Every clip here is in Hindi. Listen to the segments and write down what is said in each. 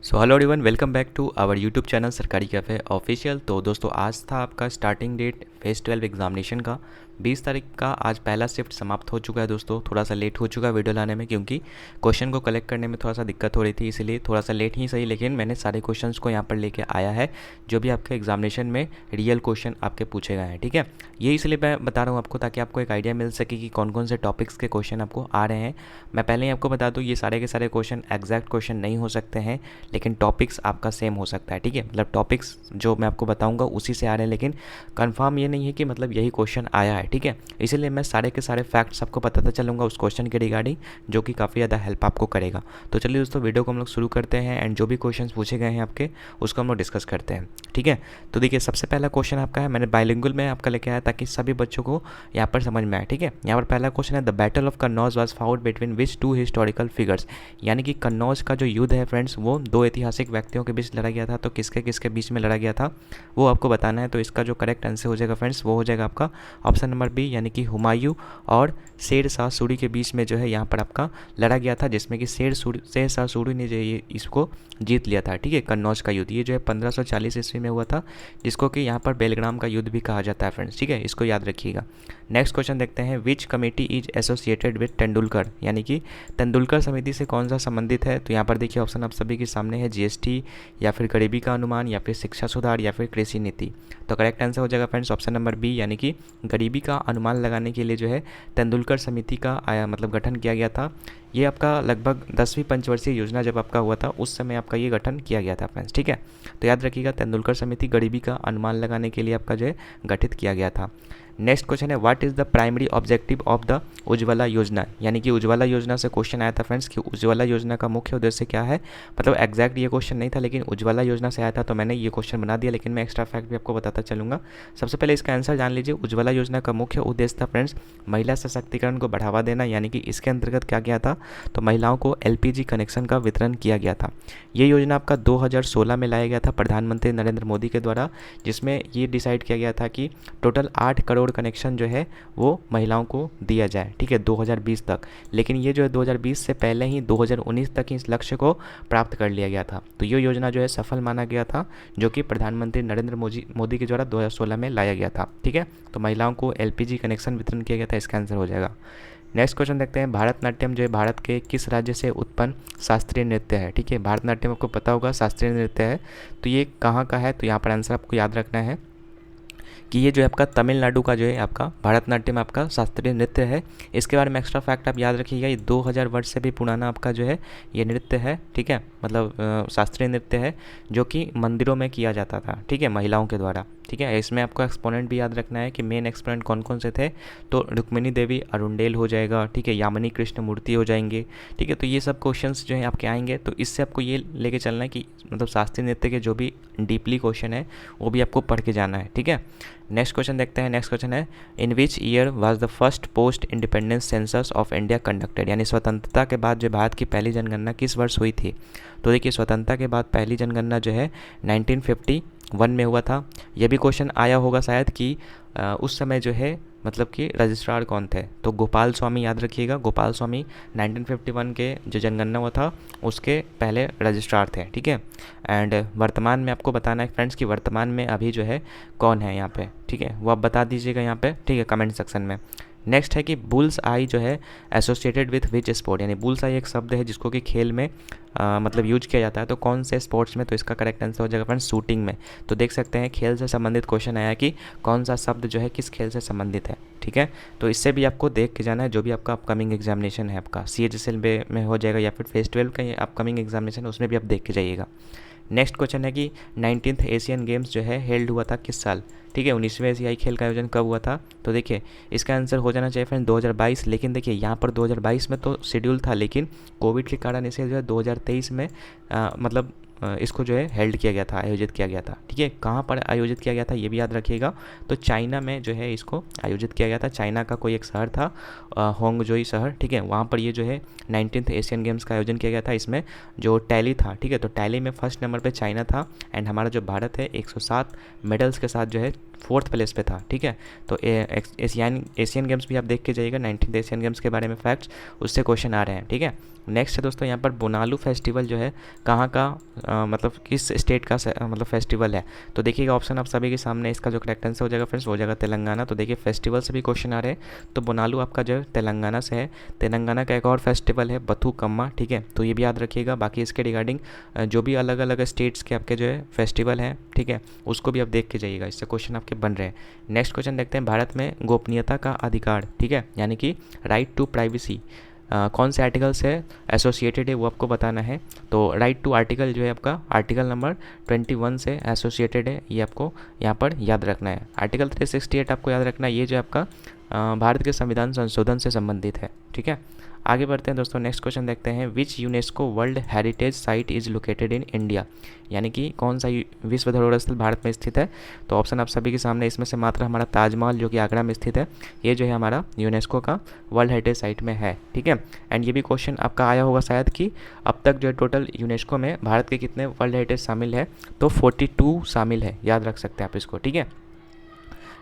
So hello everyone, welcome back to our YouTube channel Sarkari Cafe Official. तो दोस्तों, आज था आपका स्टार्टिंग डेट फेज़ 12 एग्जामिनेशन का। 20 तारीख का आज पहला शिफ्ट समाप्त हो चुका है दोस्तों। थोड़ा सा लेट हो चुका है वीडियो लाने में, क्योंकि क्वेश्चन को कलेक्ट करने में थोड़ा सा दिक्कत हो रही थी, इसीलिए थोड़ा सा लेट ही सही, लेकिन मैंने सारे क्वेश्चंस को यहाँ पर लेके आया है जो भी आपके एग्जामिनेशन में रियल क्वेश्चन आपके पूछे गए हैं। ठीक है, ये इसलिए मैं बता रहा हूँ आपको, ताकि आपको एक आइडिया मिल सके कि कौन कौन से टॉपिक्स के क्वेश्चन आपको आ रहे हैं। मैं पहले ही आपको बता दूँ, ये सारे के सारे क्वेश्चन एग्जैक्ट क्वेश्चन नहीं हो सकते हैं, लेकिन टॉपिक्स आपका सेम हो सकता है। ठीक है, मतलब टॉपिक्स जो मैं आपको बताऊंगा उसी से आ रहे हैं, लेकिन कंफर्म ये नहीं है कि मतलब यही क्वेश्चन आया है। ठीक है, इसीलिए मैं सारे के सारे फैक्ट्स आपको बताता चलूँगा उस क्वेश्चन के रिगार्डिंग, जो कि काफ़ी ज़्यादा हेल्प आपको करेगा। तो चलिए दोस्तों, वीडियो को हम लोग शुरू करते हैं एंड जो भी क्वेश्चन पूछे गए हैं आपके, उसको हम लोग डिस्कस करते हैं। ठीक है, तो देखिए, सबसे पहला क्वेश्चन आपका है, मैंने बाइलिंगुअल में आपका लेके आया ताकि सभी बच्चों को यहाँ पर समझ में आए। ठीक है, यहाँ पर पहला क्वेश्चन है, the battle of Kannauj was fought between which two historical figures. यानी कि कन्नौज का जो युद्ध है फ्रेंड्स, वो दो ऐतिहासिक व्यक्तियों के बीच लड़ा गया था। तो किसके किसके बीच में लड़ा गया था वो आपको बताना है। तो इसका जो करेक्ट आंसर हो जाएगा फ्रेंड्स, वो हो जाएगा आपका ऑप्शन नंबर बी, यानी कि हुमायूं और शेर शाह सूरी के बीच में जो है यहाँ पर आपका लड़ा गया था, जिसमें कि शेर शाह सूरी ने जो ये इसको जीत लिया था। ठीक है, कन्नौज का युद्ध ये जो है 1540 ईस्वी में हुआ था, जिसको कि यहाँ पर बेलग्राम का युद्ध भी कहा जाता है फ्रेंड्स। ठीक है, इसको याद रखिएगा। नेक्स्ट क्वेश्चन देखते हैं, विच committee is associated with Tendulkar. यानी कि तेंदुलकर समिति से कौन सा संबंधित है। तो यहाँ पर देखिए, ऑप्शन आप सभी के सामने है, जीएसटी या फिर गरीबी का अनुमान या फिर शिक्षा सुधार या फिर कृषि नीति। तो करेक्ट आंसर हो जाएगा फ्रेंड्स ऑप्शन नंबर बी, यानी कि गरीबी का अनुमान लगाने के लिए जो है तेंदुलकर समिति का मतलब गठन किया गया था। ये आपका लगभग 10वीं पंचवर्षीय योजना जब आपका हुआ था, उस समय आपका ये गठन किया गया था फ्रेंड्स। ठीक है, तो याद रखिएगा, तेंदुलकर समिति गरीबी का अनुमान लगाने के लिए आपका जो है गठित किया गया था। नेक्स्ट क्वेश्चन है, what is the primary objective of the Ujjwala योजना। यानी कि उज्ज्वला योजना से क्वेश्चन आया था फ्रेंड्स कि उज्ज्वला योजना का मुख्य उद्देश्य क्या है। मतलब एग्जैक्ट ये क्वेश्चन नहीं था, लेकिन उज्ज्वला योजना से आया था, तो मैंने ये क्वेश्चन बना दिया, लेकिन मैं एक्स्ट्रा फैक्ट भी आपको बताता चलूँगा। सबसे पहले इसका आंसर जान लीजिए। उज्ज्वला योजना का मुख्य उद्देश्य था फ्रेंड्स महिला सशक्तिकरण को बढ़ावा देना। यानी कि इसके अंतर्गत क्या किया था, तो महिलाओं को एलपीजी कनेक्शन का वितरण किया गया था। ये योजना आपका 2016 में लाया गया था प्रधानमंत्री नरेंद्र मोदी के द्वारा, जिसमें ये डिसाइड किया गया था कि टोटल 8 करोड़ कनेक्शन जो है वो महिलाओं को दिया जाए। ठीक है, 2020 तक। लेकिन ये जो है 2020 से पहले ही 2019 तक इस लक्ष्य को प्राप्त कर लिया गया था। तो ये योजना जो है सफल माना गया था, जो कि प्रधानमंत्री नरेंद्र मोदी के द्वारा 2016 में लाया गया था। ठीक है, तो महिलाओं को एलपीजी कनेक्शन वितरण किया गया था, इसका आंसर हो जाएगा। नेक्स्ट क्वेश्चन देखते हैं, भारतनाट्यम जो है भारत के किस राज्य से उत्पन्न शास्त्रीय नृत्य है। ठीक है, भारतनाट्यम आपको पता होगा शास्त्रीय नृत्य है, तो ये कहाँ का है। तो यहाँ पर आंसर आपको याद रखना है कि ये जो है आपका तमिलनाडु का जो है आपका भारतनाट्यम आपका शास्त्रीय नृत्य है। इसके बारे में एक्स्ट्रा फैक्ट आप याद रखिएगा, ये 2000 वर्ष से भी पुराना आपका जो है ये नृत्य है। ठीक है, मतलब शास्त्रीय नृत्य है जो कि मंदिरों में किया जाता था। ठीक है, महिलाओं के द्वारा। ठीक है, इसमें आपको एक्सपोनेंट भी याद रखना है कि मेन एक्सपोनेंट कौन कौन से थे। तो रुक्मिणी देवी अरुंडेल हो जाएगा। ठीक है, यामिनी कृष्ण मूर्ति हो जाएंगे। ठीक है, तो ये सब क्वेश्चंस जो हैं आपके आएंगे, तो इससे आपको ये लेके चलना है कि मतलब शास्त्रीय नृत्य के जो भी डीपली क्वेश्चन है वो भी आपको पढ़ के जाना है। ठीक है, नेक्स्ट क्वेश्चन देखते हैं। नेक्स्ट क्वेश्चन है, in which year was the first post independence census of India conducted. यानी स्वतंत्रता के बाद जो भारत की पहली जनगणना किस वर्ष हुई थी। तो देखिए, स्वतंत्रता के बाद पहली जनगणना जो है 1951 में हुआ था। यह भी क्वेश्चन आया होगा शायद कि उस समय जो है मतलब कि रजिस्ट्रार कौन थे। तो गोपाल स्वामी याद रखिएगा, गोपाल स्वामी 1951 के जो जनगणना हुआ था उसके पहले रजिस्ट्रार थे। ठीक है, एंड वर्तमान में आपको बताना है फ्रेंड्स कि वर्तमान में अभी जो है कौन है यहाँ पे। ठीक है, वो आप बता दीजिएगा यहाँ पे। ठीक है, कमेंट सेक्शन में। नेक्स्ट है कि बुल्स आई जो है एसोसिएटेड विथ विच स्पोर्ट। यानी बुल्स आई एक शब्द है जिसको कि खेल में मतलब यूज किया जाता है, तो कौन से स्पोर्ट्स में। तो इसका करेक्ट आंसर हो जाएगा फ्रेंड्स शूटिंग में। तो देख सकते हैं खेल से संबंधित क्वेश्चन आया कि कौन सा शब्द जो है किस खेल से संबंधित है। ठीक है, तो इससे भी आपको देख के जाना है, जो भी आपका अपकमिंग एग्जामिनेशन है आपका CHSL में हो जाएगा या फिर फेज 12 का अपकमिंग एग्जामिनेशन है, उसमें भी आप देख के जाइएगा। नेक्स्ट क्वेश्चन है कि 19th एशियन गेम्स जो है हेल्ड हुआ था किस साल। ठीक है, 19वें एशियाई खेल का आयोजन कब हुआ था। तो देखिए, इसका आंसर हो जाना चाहिए फ्रेंड 2022। लेकिन देखिए, यहाँ पर 2022 में तो शेड्यूल था, लेकिन कोविड के कारण इसे जो है 2023 में मतलब इसको जो है हेल्ड किया गया था, आयोजित किया गया था। ठीक है, कहाँ पर आयोजित किया गया था ये भी याद रखिएगा। तो चाइना में जो है इसको आयोजित किया गया था। चाइना का कोई एक शहर था होंगजोई शहर। ठीक है, वहाँ पर ये जो है 19th एशियन गेम्स का आयोजन किया गया था। इसमें जो टैली था, ठीक है, तो टैली में फर्स्ट नंबर पे चाइना था, एंड हमारा जो भारत है 107 मेडल्स के साथ जो है 4th प्लेस पे था, ठीक है। तो एशियन गेम्स भी आप देख के जाइएगा, 19th एशियन गेम्स के बारे में फैक्ट्स उससे क्वेश्चन आ रहे हैं, ठीक है। नेक्स्ट है दोस्तों यहाँ पर बोनालू फेस्टिवल जो है कहाँ का मतलब किस स्टेट का मतलब फेस्टिवल है। तो देखिएगा ऑप्शन आप सभी के सामने, इसका जो करेक्ट आंसर हो जाएगा फ्रेंड्स वो हो जाएगा तेलंगाना। तो देखिए फेस्टिवल से भी क्वेश्चन आ रहे हैं, तो बोनालू आपका जो है तेलंगाना से है। तेलंगाना का एक और फेस्टिवल है बथुकम्मा, ठीक है, तो ये भी याद रखिएगा। बाकी इसके रिगार्डिंग जो भी अलग अलग स्टेट्स के आपके जो है फेस्टिवल हैं, ठीक है, उसको भी आप देख के जाइएगा, इससे क्वेश्चन आपके बन रहे हैं। नेक्स्ट क्वेश्चन देखते हैं, भारत में गोपनीयता का अधिकार, ठीक है, यानी कि राइट टू प्राइवेसी कौन से आर्टिकल से एसोसिएटेड है वो आपको बताना है। तो राइट टू आर्टिकल जो है आपका आर्टिकल नंबर 21 से एसोसिएटेड है, ये आपको यहाँ पर याद रखना है। आर्टिकल 368 आपको याद रखना है, ये जो आपका भारत के संविधान संशोधन से संबंधित है, ठीक है। आगे बढ़ते हैं दोस्तों, नेक्स्ट क्वेश्चन देखते हैं, which UNESCO world heritage site is located in India, यानी कि कौन सा विश्व धरोहर स्थल भारत में स्थित है। तो ऑप्शन आप सभी के सामने, इसमें से मात्र हमारा ताजमहल जो कि आगरा में स्थित है, ये जो है हमारा यूनेस्को का वर्ल्ड हेरिटेज साइट में है, ठीक है। एंड ये भी क्वेश्चन आपका आया होगा शायद कि अब तक जो है टोटल यूनेस्को में भारत के कितने वर्ल्ड हेरिटेज शामिल है, तो 42 शामिल है, याद रख सकते हैं आप इसको, ठीक है।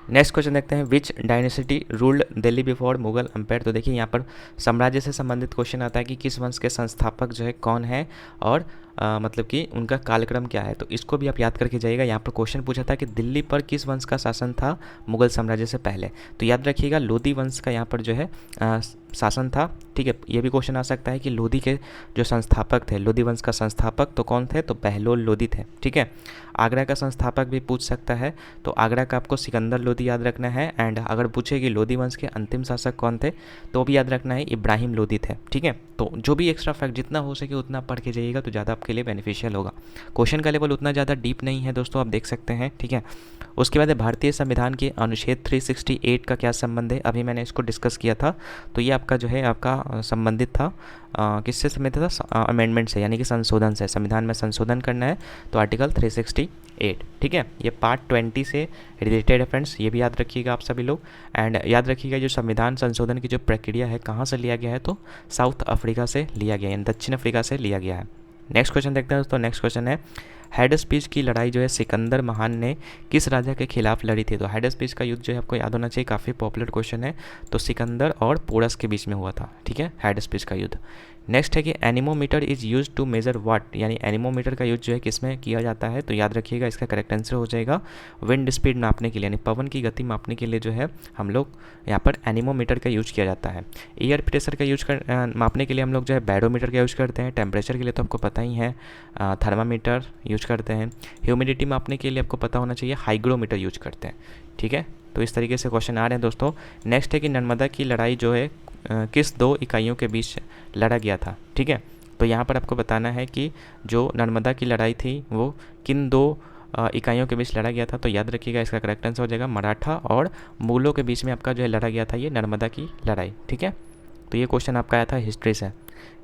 नेक्स्ट क्वेश्चन देखते हैं, which dynasty ruled Delhi before Mughal empire. तो देखिए यहाँ पर साम्राज्य से संबंधित क्वेश्चन आता है कि किस वंश के संस्थापक जो है कौन है और मतलब कि उनका कालक्रम क्या है। तो इसको भी आप याद करके जाइएगा। यहाँ पर क्वेश्चन पूछा था कि दिल्ली पर किस वंश का शासन था मुगल साम्राज्य से पहले, तो याद रखिएगा लोधी वंश का यहाँ पर जो है शासन था, ठीक है। ये भी क्वेश्चन आ सकता है कि लोधी के जो संस्थापक थे, लोधी वंश का संस्थापक तो कौन थे, तो बहलोल लोधी थे, ठीक है। आगरा का संस्थापक भी पूछ सकता है, तो आगरा का आपको सिकंदर लोधी याद रखना है। एंड अगर पूछे कि लोधी वंश के अंतिम शासक कौन थे, तो भी याद रखना है इब्राहिम लोधी थे, ठीक है। तो जो भी एक्स्ट्रा फैक्ट जितना हो सके उतना पढ़ के जाइएगा तो ज़्यादा आपके लिए बेनिफिशियल होगा। क्वेश्चन का लेवल उतना ज़्यादा डीप नहीं है दोस्तों, आप देख सकते हैं, ठीक है। उसके बाद भारतीय संविधान के अनुच्छेद 368 का क्या संबंध है, अभी मैंने इसको डिस्कस किया था। तो ये आपका जो है आपका संबंधित था किससे संबंधित था, अमेंडमेंट से, यानी कि संशोधन से। संविधान में संशोधन करना है तो आर्टिकल 368, ठीक है। ये पार्ट 20 से रिलेटेड है फ्रेंड्स, ये भी याद रखिएगा आप सभी लोग। एंड याद रखिएगा जो संविधान संशोधन की जो प्रक्रिया है कहाँ से लिया गया है, तो साउथ अफ्रीका से लिया गया है, दक्षिण अफ्रीका से लिया गया है। नेक्स्ट क्वेश्चन देखते हैं दोस्तों, नेक्स्ट क्वेश्चन है, हेडस्पीच की लड़ाई जो है सिकंदर महान ने किस राजा के खिलाफ लड़ी थी। तो हेडस्पीच का युद्ध जो है आपको याद होना चाहिए, काफ़ी पॉपुलर क्वेश्चन है। तो सिकंदर और पोरस के बीच में हुआ था, ठीक है, हेडस्पीच का युद्ध। नेक्स्ट है कि anemometer is use to measure what, यानी एनीमोमीटर का यूज जो है किसमें किया जाता है, तो याद रखिएगा इसका करेक्ट आंसर हो जाएगा विंड स्पीड नापने के लिए, यानी पवन की गति मापने के लिए जो है हम लोग यहाँ पर एनीमोमीटर का यूज किया जाता है। एयर प्रेशर का यूज मापने के लिए हम लोग जो है बैरोमीटर का यूज करते हैं। टेम्परेचर के लिए तो आपको पता ही है थर्मामीटर यूज करते हैं। ह्यूमिडिटी मापने के लिए आपको पता होना चाहिए हाइग्रोमीटर यूज करते हैं, ठीक है। तो इस तरीके से क्वेश्चन आ रहे हैं दोस्तों। नेक्स्ट है कि नर्मदा की लड़ाई जो है किस दो इकाइयों के बीच लड़ा गया था, ठीक है। तो यहाँ पर आपको बताना है कि जो नर्मदा की लड़ाई थी वो किन दो इकाइयों के बीच लड़ा गया था। तो याद रखिएगा इसका करेक्ट आंसर हो जाएगा मराठा और मुगलों के बीच में आपका जो है लड़ा गया था ये नर्मदा की लड़ाई, ठीक है। तो ये क्वेश्चन आपका आया था हिस्ट्री से।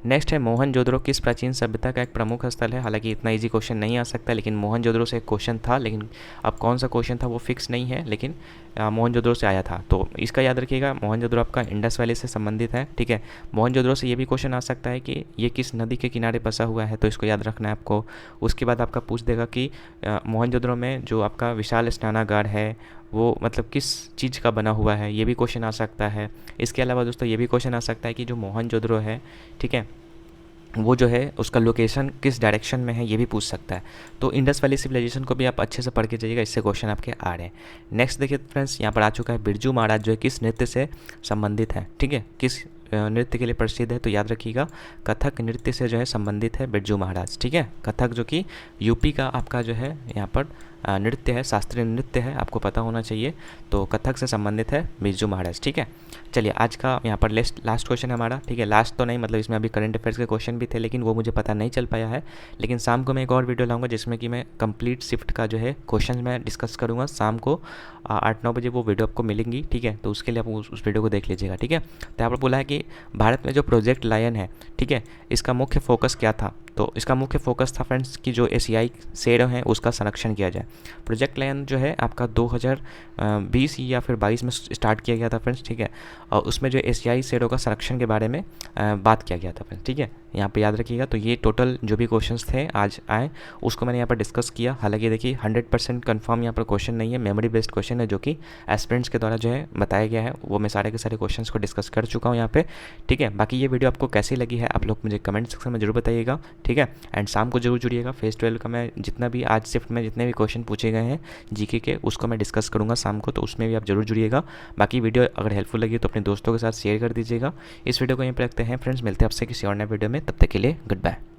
नेक्स्ट है मोहनजोदड़ो किस प्राचीन सभ्यता का एक प्रमुख स्थल है। हालांकि इतना इजी क्वेश्चन नहीं आ सकता, लेकिन मोहनजोदड़ो से एक क्वेश्चन था, लेकिन अब कौन सा क्वेश्चन था वो फिक्स नहीं है, लेकिन मोहनजोदड़ो से आया था। तो इसका याद रखिएगा, मोहनजोदड़ो आपका इंडस वैली से संबंधित है, ठीक है। मोहनजोदड़ो से ये भी क्वेश्चन आ सकता है कि ये किस नदी के किनारे बसा हुआ है, तो इसको याद रखना है आपको। उसके बाद आपका पूछ देगा कि मोहनजोदड़ो में जो आपका विशाल स्नानागार है वो मतलब किस चीज़ का बना हुआ है, ये भी क्वेश्चन आ सकता है। इसके अलावा दोस्तों ये भी क्वेश्चन आ सकता है कि जो मोहनजोदड़ो है, ठीक है, वो जो है उसका लोकेशन किस डायरेक्शन में है, ये भी पूछ सकता है। तो इंडस वैली सिविलाइजेशन को भी आप अच्छे से पढ़ के जाइएगा, इससे क्वेश्चन आपके आ रहे हैं। नेक्स्ट देखिए फ्रेंड्स, यहाँ पर आ चुका है बिरजू महाराज जो है किस नृत्य से संबंधित है, ठीक है, किस नृत्य के लिए प्रसिद्ध है। तो याद रखिएगा कथक नृत्य से जो है संबंधित है बिरजू महाराज, ठीक है। कथक जो कि यूपी का आपका जो है यहाँ पर नृत्य है, शास्त्रीय नृत्य है, आपको पता होना चाहिए। तो कथक से संबंधित है बिरजू महाराज, ठीक है। चलिए आज का यहाँ पर लास्ट क्वेश्चन है हमारा, ठीक है। लास्ट तो नहीं, मतलब इसमें अभी करंट अफेयर्स के क्वेश्चन भी थे, लेकिन वो मुझे पता नहीं चल पाया है। लेकिन शाम को मैं एक और वीडियो लाऊंगा जिसमें कि मैं कंप्लीट शिफ्ट का जो है क्वेश्चन मैं डिस्कस करूँगा। शाम को 8-9 बजे वो वीडियो आपको मिलेंगी, ठीक है। तो उसके लिए आप उस वीडियो को देख लीजिएगा, ठीक है। तो यहाँ पर बोला है कि भारत में जो प्रोजेक्ट लायन है, ठीक है, इसका मुख्य फोकस क्या था। तो इसका मुख्य फोकस था फ्रेंड्स कि जो एशियाई शेरों हैं उसका संरक्षण किया जाए। प्रोजेक्ट लायन जो है आपका 2020 या फिर 22 में स्टार्ट किया गया था फ्रेंड्स, ठीक है। और उसमें जो एशियाई शेरों का संरक्षण के बारे में बात किया गया था फ्रेंड्स, ठीक है। यहाँ पे याद रखिएगा। तो ये टोटल जो भी क्वेश्चंस थे आज आए उसको मैंने यहाँ पर डिस्कस किया। हालांकि देखिए 100% कन्फर्म यहाँ पर क्वेश्चन नहीं है, मेमोरी बेस्ड क्वेश्चन है जो कि एस्पिरेंट्स के द्वारा जो है बताया गया है। वो मैं सारे के सारे क्वेश्चंस को डिस्कस कर चुका हूँ यहाँ पे, ठीक है। बाकी ये वीडियो आपको कैसी लगी है आप लोग मुझे कमेंट सेक्शन में जरूर बताइएगा, ठीक है। एंड शाम को जरूर जुड़िएगा, फेज 12 का मैं जितना भी आज शिफ्ट में जितने भी क्वेश्चन पूछे गए हैं जीके के उसको मैं डिस्कस करूँगा शाम को, तो उसमें भी आप जरूर जुड़िएगा। बाकी वीडियो अगर हेल्पफुल लगी तो अपने दोस्तों के साथ शेयर कर दीजिएगा। इस वीडियो को यहीं पर रखते हैं फ्रेंड्स, मिलते हैं आपसे किसी और नए वीडियो में, तब तक के लिए गुड बाय।